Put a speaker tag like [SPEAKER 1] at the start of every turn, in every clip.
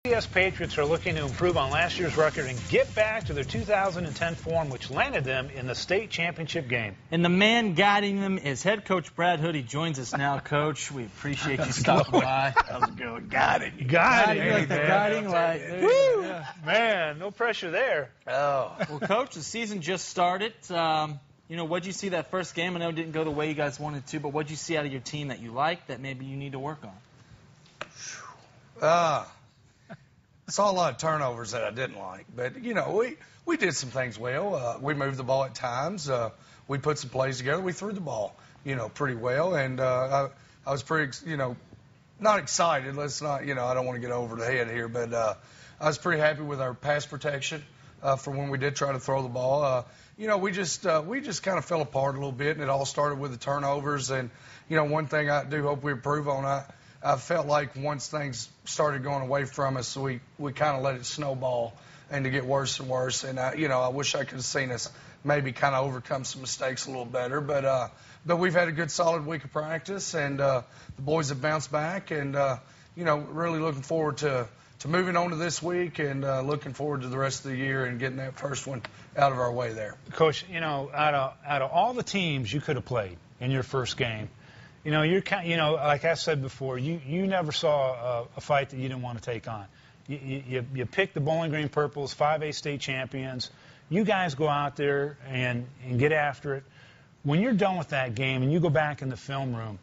[SPEAKER 1] ACS Patriots are looking to improve on last year's record and get back to their 2010 form, which landed them in the state championship game.
[SPEAKER 2] And the man guiding them is head coach Brad Hood. He joins us now, Coach. We appreciate you stopping by.
[SPEAKER 1] How's it going? Guiding.
[SPEAKER 2] Guiding, like the guiding light.
[SPEAKER 1] Woo! Yeah. Man, no pressure there.
[SPEAKER 2] Oh. Well, Coach, the season just started. What'd you see that first game? I know it didn't go the way you guys wanted to, but what'd you see out of your team that you liked that maybe you need to work on?
[SPEAKER 3] Saw a lot of turnovers that I didn't like, but we did some things well. We moved the ball at times. We put some plays together. We threw the ball, pretty well, and I was pretty, not excited. Let's not, I don't want to get over the head here, but I was pretty happy with our pass protection for when we did try to throw the ball. We just kind of fell apart a little bit, and it all started with the turnovers. And one thing I do hope we improve on. I felt like once things started going away from us, we kind of let it snowball and to get worse and worse. And, I wish I could have seen us maybe kind of overcome some mistakes a little better. But we've had a good, solid week of practice, and the boys have bounced back. And, really looking forward to moving on to this week and looking forward to the rest of the year and getting that first one out of our way there.
[SPEAKER 1] Coach, out of all the teams you could have played in your first game, you're like I said before, you never saw a fight that you didn't want to take on. You picked the Bowling Green Purples, 5A state champions. You guys go out there and get after it. When you're done with that game and you go back in the film room,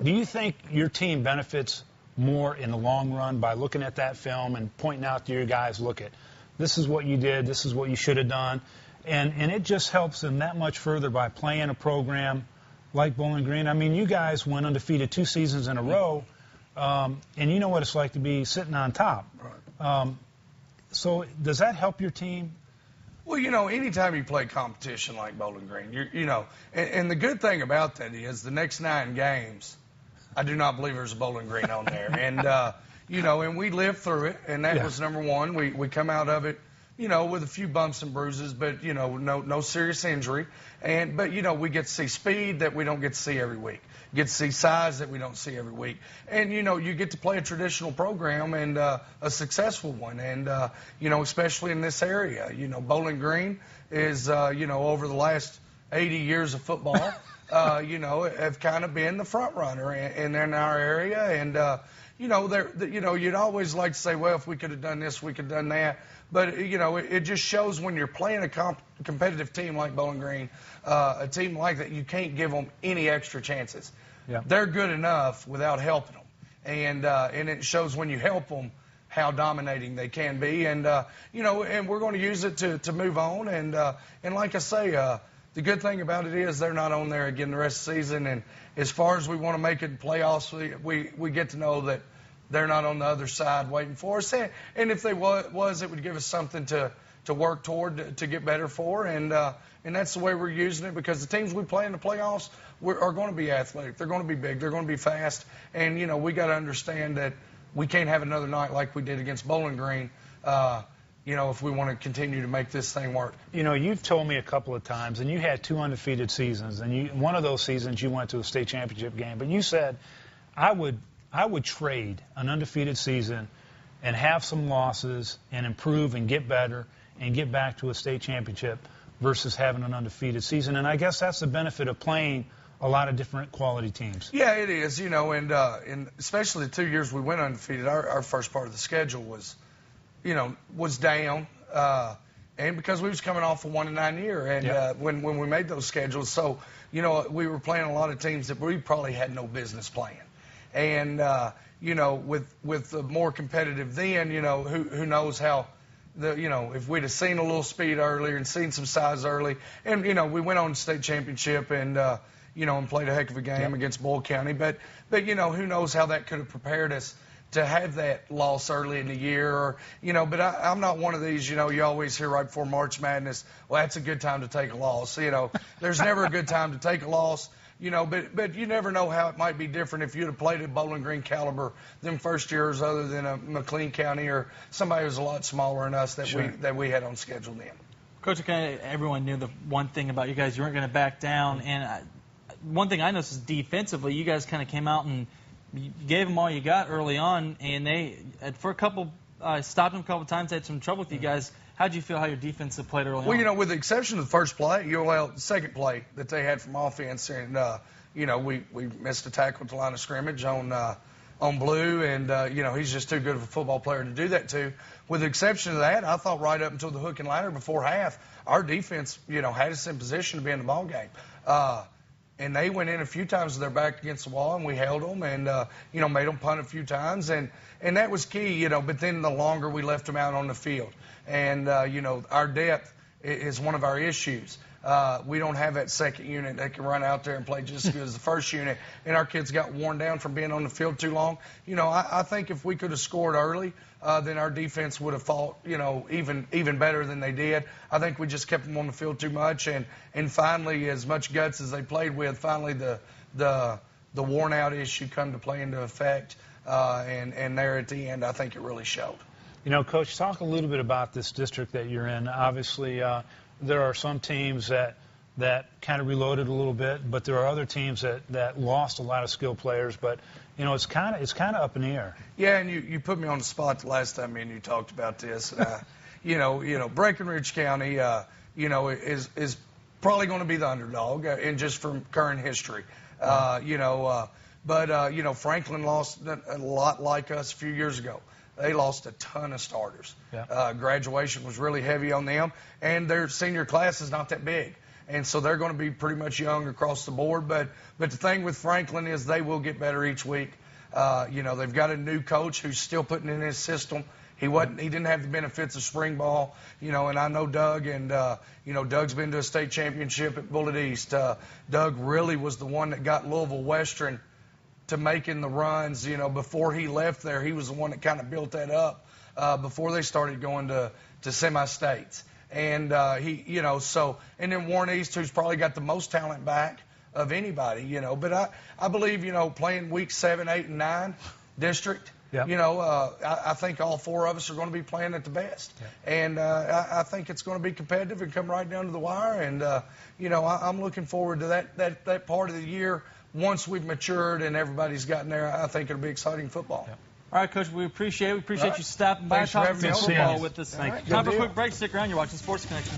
[SPEAKER 1] do you think your team benefits more in the long run by looking at that film and pointing out to your guys, look at, this is what you did, this is what you should have done, and it just helps them that much further by playing a program like Bowling Green? I mean, you guys went undefeated 2 seasons in a row, and you know what it's like to be sitting on top.
[SPEAKER 3] Right.
[SPEAKER 1] So does that help your team?
[SPEAKER 3] Well, anytime you play competition like Bowling Green, and the good thing about that is the next 9 games, I do not believe there's a Bowling Green on there. And, and we lived through it, and that was number one. We come out of it, with a few bumps and bruises, but, no serious injury. But we get to see speed that we don't get to see every week. Get to see size that we don't see every week. And, you get to play a traditional program and a successful one. And, especially in this area, Bowling Green is, over the last 80 years of football, have kind of been the front runner in our area. And, you'd always like to say, well, if we could have done this, we could have done that. But, it just shows when you're playing a competitive team like Bowling Green, a team like that, you can't give them any extra chances.
[SPEAKER 1] Yeah.
[SPEAKER 3] They're good enough without helping them. And it shows when you help them how dominating they can be. And, and we're going to use it to move on. And like I say, the good thing about it is they're not on there again the rest of the season. And as far as we want to make it in playoffs, we get to know that they're not on the other side waiting for us. And if they was, it would give us something to work toward to get better for. And that's the way we're using it, because the teams we play in the playoffs are going to be athletic. They're going to be big. They're going to be fast. And, we got to understand that we can't have another night like we did against Bowling Green, if we want to continue to make this thing work.
[SPEAKER 1] You've told me a couple of times, and you had 2 undefeated seasons, and one of those seasons you went to a state championship game, but you said, I would trade an undefeated season and have some losses and improve and get better and get back to a state championship versus having an undefeated season. And I guess that's the benefit of playing a lot of different quality teams.
[SPEAKER 3] Yeah, it is, and especially the 2 years we went undefeated, our first part of the schedule was down, and because we was coming off a 1-9 year, and when we made those schedules, so we were playing a lot of teams that we probably had no business playing, and with the more competitive then, who knows how if we'd have seen a little speed earlier and seen some size early, and we went on to state championship and and played a heck of a game against Boyle County, but who knows how that could have prepared us to have that loss early in the year, or, but I'm not one of these, you always hear right before March Madness, well, that's a good time to take a loss. There's never a good time to take a loss, but you never know how it might be different if you'd have played at Bowling Green caliber them first years other than a McLean County or somebody who's a lot smaller than us that we had on schedule then.
[SPEAKER 2] Coach, everyone knew the one thing about you guys, you weren't going to back down, and one thing I noticed is defensively, you guys kind of came out and you gave them all you got early on, and for a couple stopped him a couple times, had some trouble with you guys. How did you feel how your defense had played early on?
[SPEAKER 3] Well, you know, with the exception of the first play, the second play that they had from offense, and you know, we missed a tackle at the line of scrimmage on Blue, and you know, he's just too good of a football player to do that to. With the exception of that, I thought right up until the hook and ladder before half, our defense, you know, had us in position to be in the ball game. And they went in a few times with their back against the wall, and we held them, and you know, made them punt a few times, and that was key, you know. But then the longer we left them out on the field, and you know, our depth is one of our issues. We don't have that second unit that can run out there and play just as good as the first unit, and our kids got worn down from being on the field too long. You know, I think if we could have scored early, then our defense would have fought, you know, even better than they did. I think we just kept them on the field too much, and finally, as much guts as they played with, finally the worn out issue come to play into effect, and there at the end, I think it really showed.
[SPEAKER 1] You know, Coach, talk a little bit about this district that you're in. Obviously, there are some teams that kind of reloaded a little bit, but there are other teams that lost a lot of skilled players. But you know, it's kind of up in the air.
[SPEAKER 3] Yeah, and you put me on the spot the last time me and you talked about this. And you know, Breckenridge County, you know, is probably going to be the underdog, and just from current history, you know. But you know, Franklin lost a lot like us a few years ago. They lost a ton of starters. Yeah. Graduation was really heavy on them, and their senior class is not that big. And so they're going to be pretty much young across the board. But the thing with Franklin is they will get better each week. You know, they've got a new coach who's still putting in his system. He didn't have the benefits of spring ball, you know, and I know Doug, and, you know, Doug's been to a state championship at Bullitt East. Doug really was the one that got Louisville Western to making the runs, you know. Before he left there, he was the one that kind of built that up before they started going to semi-states. And he, you know, so, and then Warren East, who's probably got the most talent back of anybody, you know. But I believe, you know, playing week 7, 8, and 9 district, yeah. You know, I think all four of us are going to be playing at the best. Yeah. And I think it's going to be competitive and come right down to the wire. And, you know, I'm looking forward to that part of the year. Once we've matured and everybody's gotten there, I think it'll be exciting football.
[SPEAKER 2] Yeah. All right, Coach, we appreciate it. We appreciate you stopping by, talking football with us.
[SPEAKER 3] Right.
[SPEAKER 2] Time for a quick break. Stick around. You're watching Sports Connection.